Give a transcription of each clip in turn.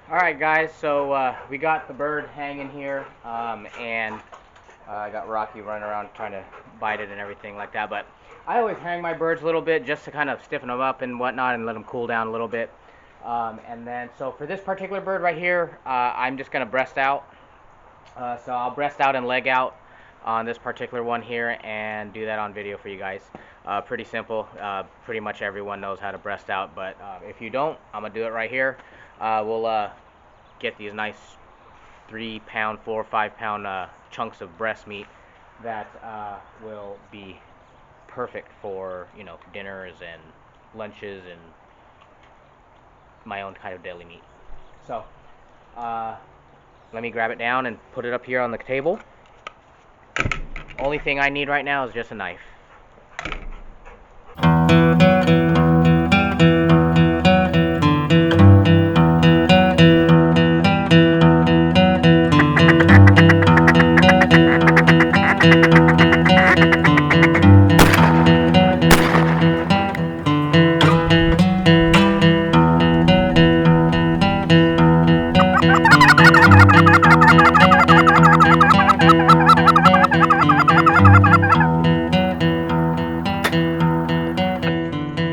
Alright guys, so we got the bird hanging here, and I got Rocky running around trying to bite it and everything like that, but I always hang my birds a little bit just to kind of stiffen them up and whatnot and let them cool down a little bit. And then, so for this particular bird right here, I'm just going to breast out. So I'll breast out and leg out on this particular one here and do that on video for you guys. Pretty simple. Pretty much everyone knows how to breast out, but if you don't, I'm going to do it right here. We'll get these nice 3-pound, 4 or 5-pound chunks of breast meat that will be perfect for, you know, dinners and lunches and my own kind of deli meat. So uh, let me grab it down and put it up here on the table. Only thing I need right now is just a knife.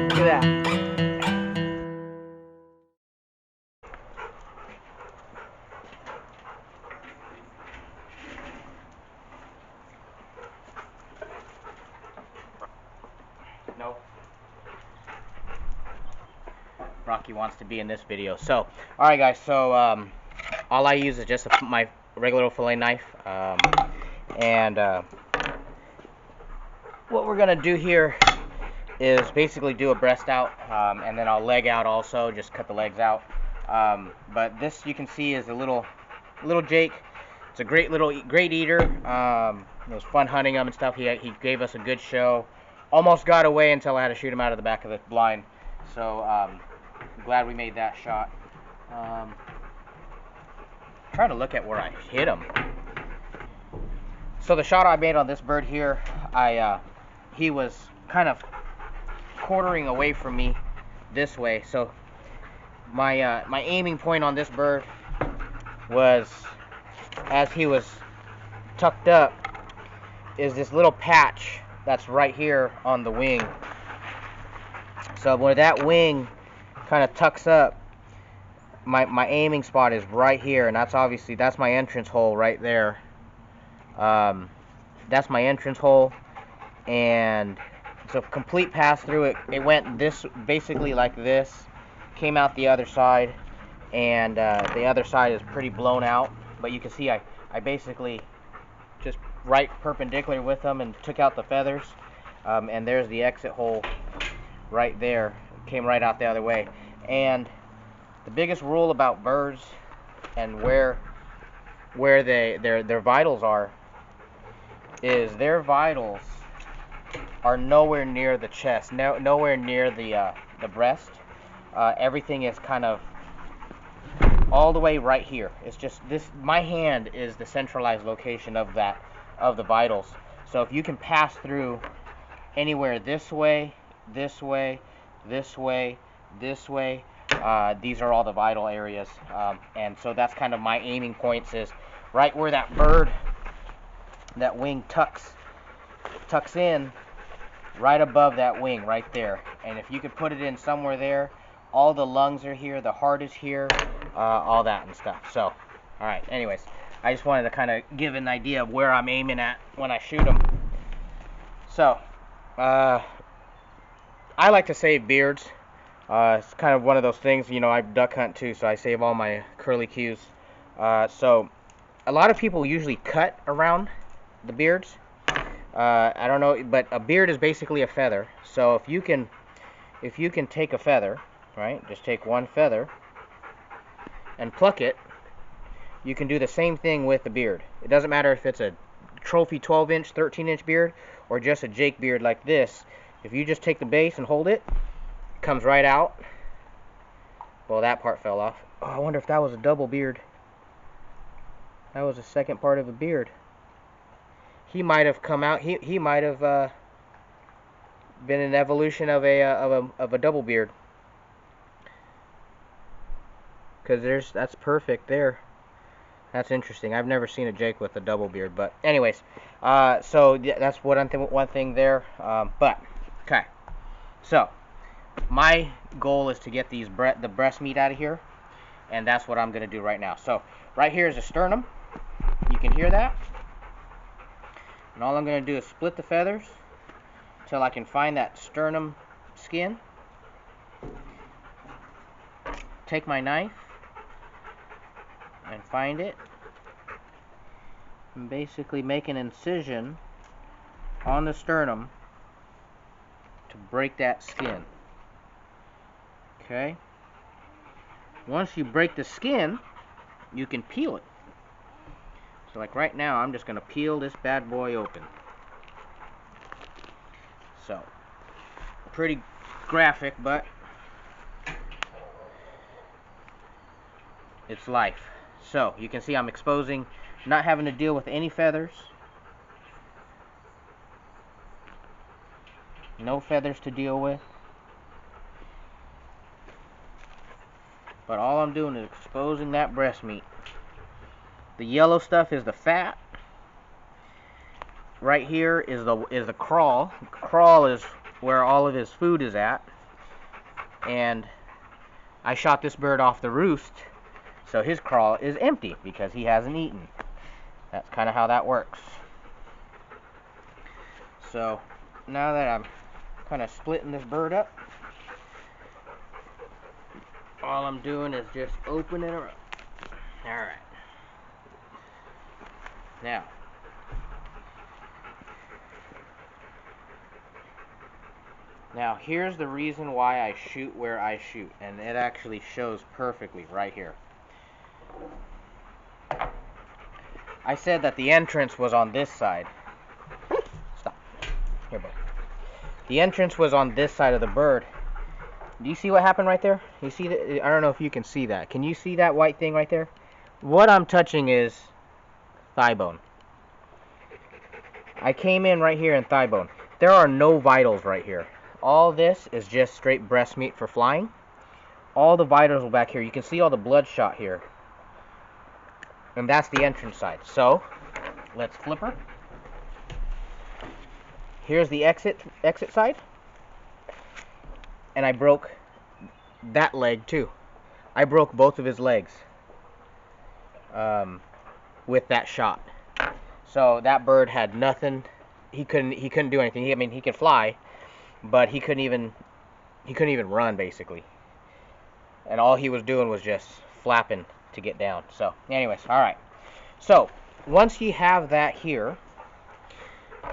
Look at that. No. Rocky wants to be in this video. So, alright guys, so all I use is just my regular fillet knife. And what we're going to do here is basically do a breast out, and then I'll leg out also, just cut the legs out. But this, you can see, is a little Jake. It's a great eater. It was fun hunting him and stuff. He gave us a good show. Almost got away until I had to shoot him out of the back of the blind. So I'm glad we made that shot. Trying to look at where I hit him. So the shot I made on this bird here, he was kind of quartering away from me this way. So my aiming point on this bird was, as he was tucked up, is this little patch that's right here on the wing. So where that wing kind of tucks up, my aiming spot is right here, and that's my entrance hole right there. That's my entrance hole, and it's a complete pass through. It went this, basically like this, came out the other side, and the other side is pretty blown out, but you can see I basically just right perpendicular with them and took out the feathers, and there's the exit hole right there. Came right out the other way. And the biggest rule about birds and where their vitals are is their vitals are nowhere near the chest, nowhere near the breast. Everything is kind of all the way right here. It's just this. My hand is the centralized location of the vitals. So if you can pass through anywhere this way, this way, this way, this way, these are all the vital areas, and so that's kind of my aiming points, is right where that bird, that wing tucks in, right above that wing right there. And if you could put it in somewhere there, all the lungs are here, the heart is here, all that and stuff. So alright, anyways, I just wanted to kind of give an idea of where I'm aiming at when I shoot them. So I like to save beards. It's kind of one of those things, you know, I duck hunt too, so I save all my curlicues. So a lot of people usually cut around the beards. I don't know, but a beard is basically a feather. So if you can take a feather, right, just take one feather and pluck it, you can do the same thing with the beard. It doesn't matter if it's a trophy 12-inch, 13-inch beard, or just a Jake beard like this. If you just take the base and hold it, it comes right out. Well, that part fell off. Oh, I wonder if that was a double beard. That was the second part of a beard. He might have come out. He might have been an evolution of a double beard. because that's perfect there. That's interesting. I've never seen a Jake with a double beard, but anyways, so yeah, that's one thing there. But okay, so my goal is to get the breast meat out of here, and that's what I'm gonna do right now. So right here is a sternum. You can hear that, and all I'm gonna do is split the feathers till I can find that sternum skin. Take my knife and find it, and basically make an incision on the sternum to break that skin. Okay? Once you break the skin, you can peel it. So like right now, I'm just going to peel this bad boy open. So, pretty graphic, but it's life. So, you can see I'm exposing, not having to deal with any feathers. No feathers to deal with. But all I'm doing is exposing that breast meat. The yellow stuff is the fat. Right here is the crawl. Crawl is where all of his food is at. And I shot this bird off the roost, so his crawl is empty because he hasn't eaten. That's kind of how that works. So now that I'm kind of splitting this bird up, all I'm doing is just opening her up. Alright. Now here's the reason why I shoot where I shoot, and it actually shows perfectly right here. I said that the entrance was on this side. Stop. Here, boy. The entrance was on this side of the bird. Do you see what happened right there? You see that? I don't know if you can see that. Can you see that white thing right there? What I'm touching is thigh bone. I came in right here in thigh bone. There are no vitals right here. All this is just straight breast meat for flying. All the vitals are back here. You can see all the bloodshot here. And that's the entrance side. So, let's flip her. Here's the exit side. And I broke that leg too. I broke both of his legs with that shot. So that bird had nothing. He couldn't do anything. I mean, he could fly, but he couldn't even run basically. And all he was doing was just flapping to get down. So, anyways, all right. So once you have that here,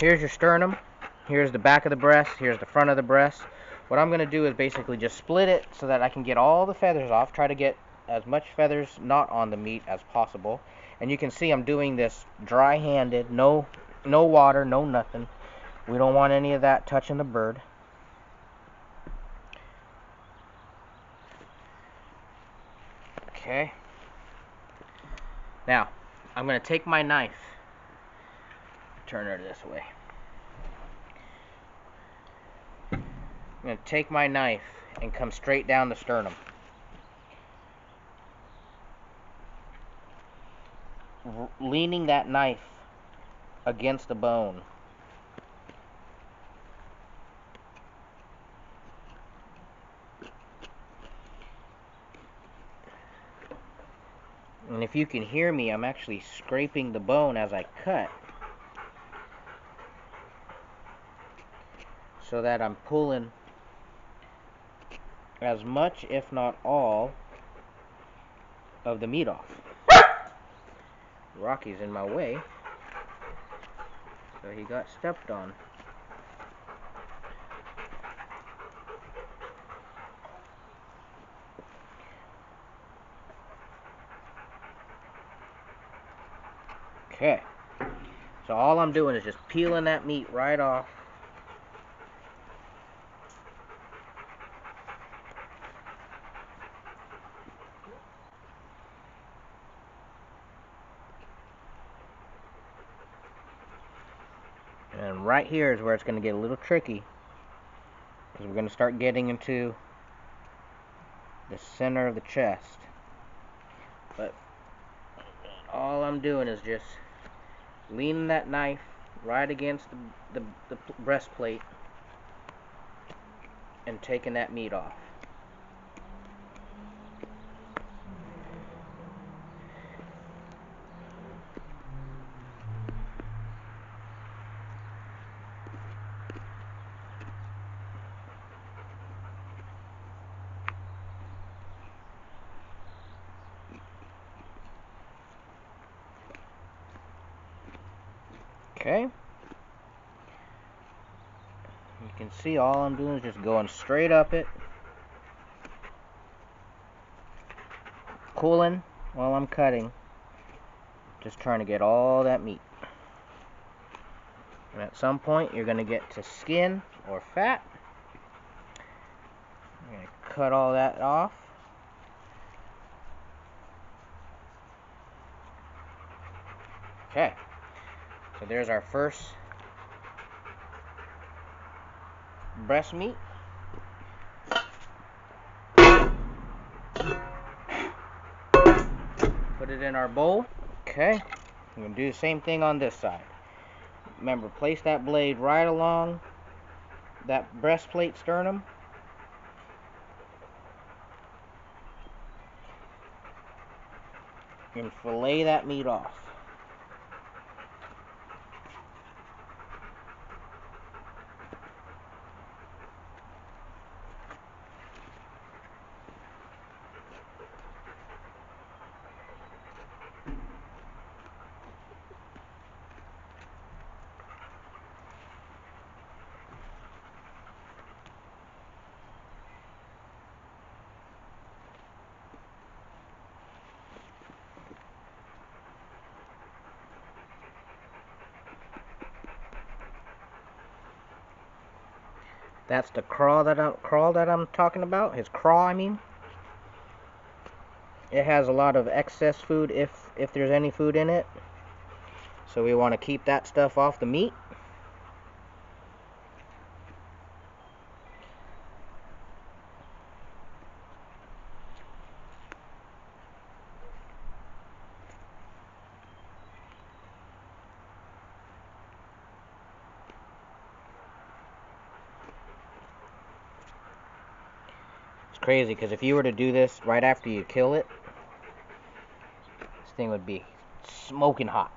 here's your sternum. Here's the back of the breast. Here's the front of the breast. What I'm going to do is basically just split it so that I can get all the feathers off. Try to get as much feathers not on the meat as possible. And you can see I'm doing this dry-handed, no water, no nothing. We don't want any of that touching the bird. Okay. Now, I'm going to take my knife, turn her this way. I'm going to take my knife and come straight down the sternum. Leaning that knife against the bone. And if you can hear me, I'm actually scraping the bone as I cut, so that I'm pulling as much, if not all, of the meat off. Rocky's in my way, so he got stepped on. Okay, so all I'm doing is just peeling that meat right off. And right here is where it's going to get a little tricky, because we're going to start getting into the center of the chest. But all I'm doing is just leaning that knife right against the breastplate and taking that meat off. Okay. You can see all I'm doing is just going straight up it, pulling while I'm cutting, just trying to get all that meat. And at some point you're going to get to skin or fat. I'm going to cut all that off. Okay, so there's our first breast meat. Put it in our bowl. Okay, I'm going to do the same thing on this side. Remember, place that blade right along that breastplate sternum. And fillet that meat off. That's the craw that I'm talking about. His craw, I mean. It has a lot of excess food if there's any food in it. So we want to keep that stuff off the meat. It's crazy because if you were to do this right after you kill it, this thing would be smoking hot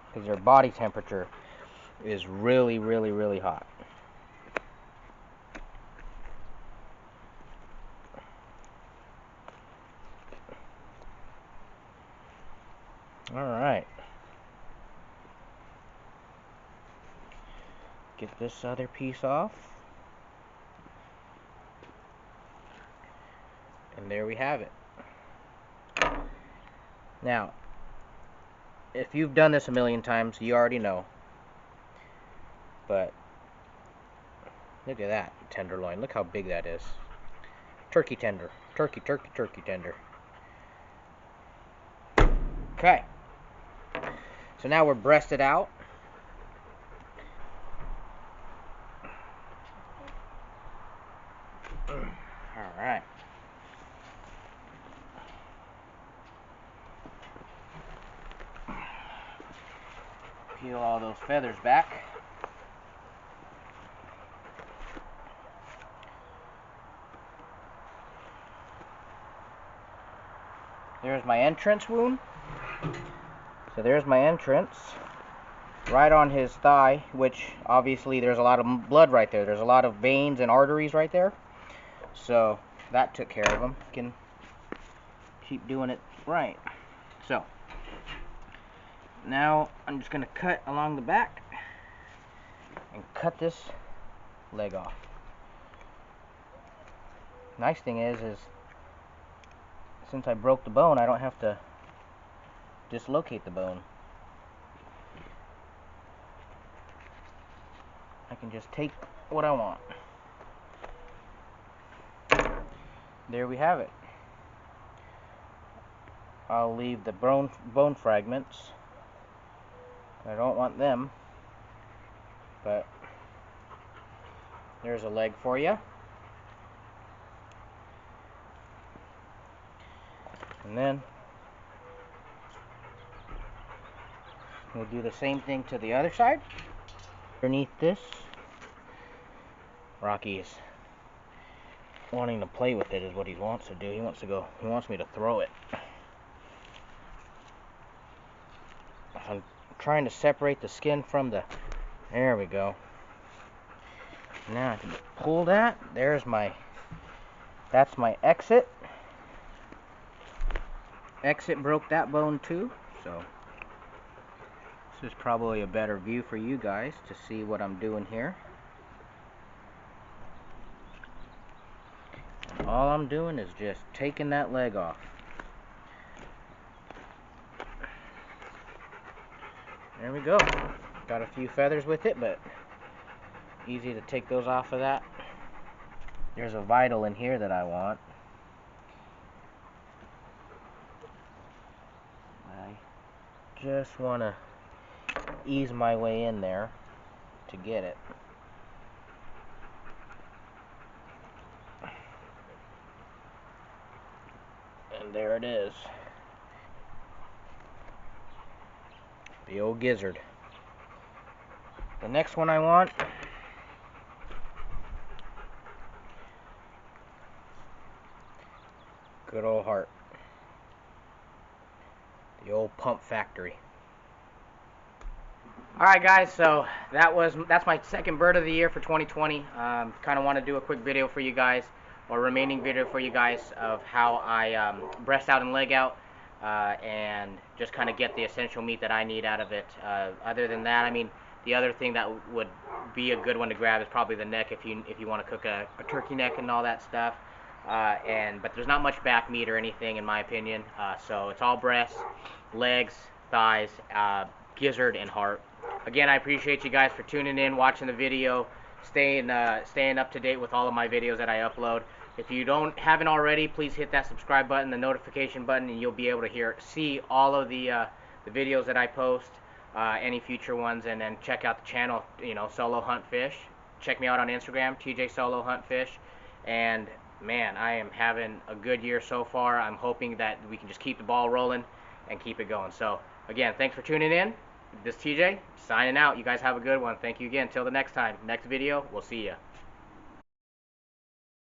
because their body temperature is really, really, really hot. Alright. Get this other piece off. And there we have it. Now, if you've done this a million times, you already know. But look at that tenderloin. Look how big that is. Turkey tender. Turkey tender. Okay. So now we're breasted out. Alright. Peel all those feathers back. There's my entrance wound. So there's my entrance. Right on his thigh, which obviously there's a lot of blood right there. There's a lot of veins and arteries right there. So that took care of him. Can keep doing it right. So now I'm just going to cut along the back and cut this leg off. Nice thing is since I broke the bone, I don't have to dislocate the bone. I can just take what I want. There we have it. I'll leave the bone fragments. I don't want them. But there's a leg for you. And then We'll do the same thing to the other side. Underneath this, Rocky's wanting to play with it is what he wants to do. He wants me to throw it. I'm trying to separate the skin from the, there we go. Now I can pull that. That's my exit. Exit broke that bone too, so this is probably a better view for you guys to see what I'm doing here. And all I'm doing is just taking that leg off. There we go. Got a few feathers with it, but easy to take those off of that. There's a vital in here that I want. I just want to ease my way in there to get it. And there it is. The old gizzard. The next one I want, good old heart. The old pump factory. Alright guys, so that's my second bird of the year for 2020. Kind of want to do a quick video for you guys, or remaining video for you guys, of how I breast out and leg out, and just kind of get the essential meat that I need out of it. Other than that, I mean, the other thing that would be a good one to grab is probably the neck if you want to cook a turkey neck and all that stuff. But there's not much back meat or anything in my opinion. So it's all breasts, legs, thighs, gizzard, and heart. Again, I appreciate you guys for tuning in, watching the video, staying up to date with all of my videos that I upload. If you haven't already, please hit that subscribe button, the notification button, and you'll be able to see all of the videos that I post, any future ones, and then check out the channel, Solo Hunt Fish. Check me out on Instagram, TJ Solo Hunt Fish. And man, I am having a good year so far. I'm hoping that we can just keep the ball rolling and keep it going. So again, thanks for tuning in. This is TJ signing out. You guys have a good one. Thank you again. Till the next time. Next video, we'll see ya.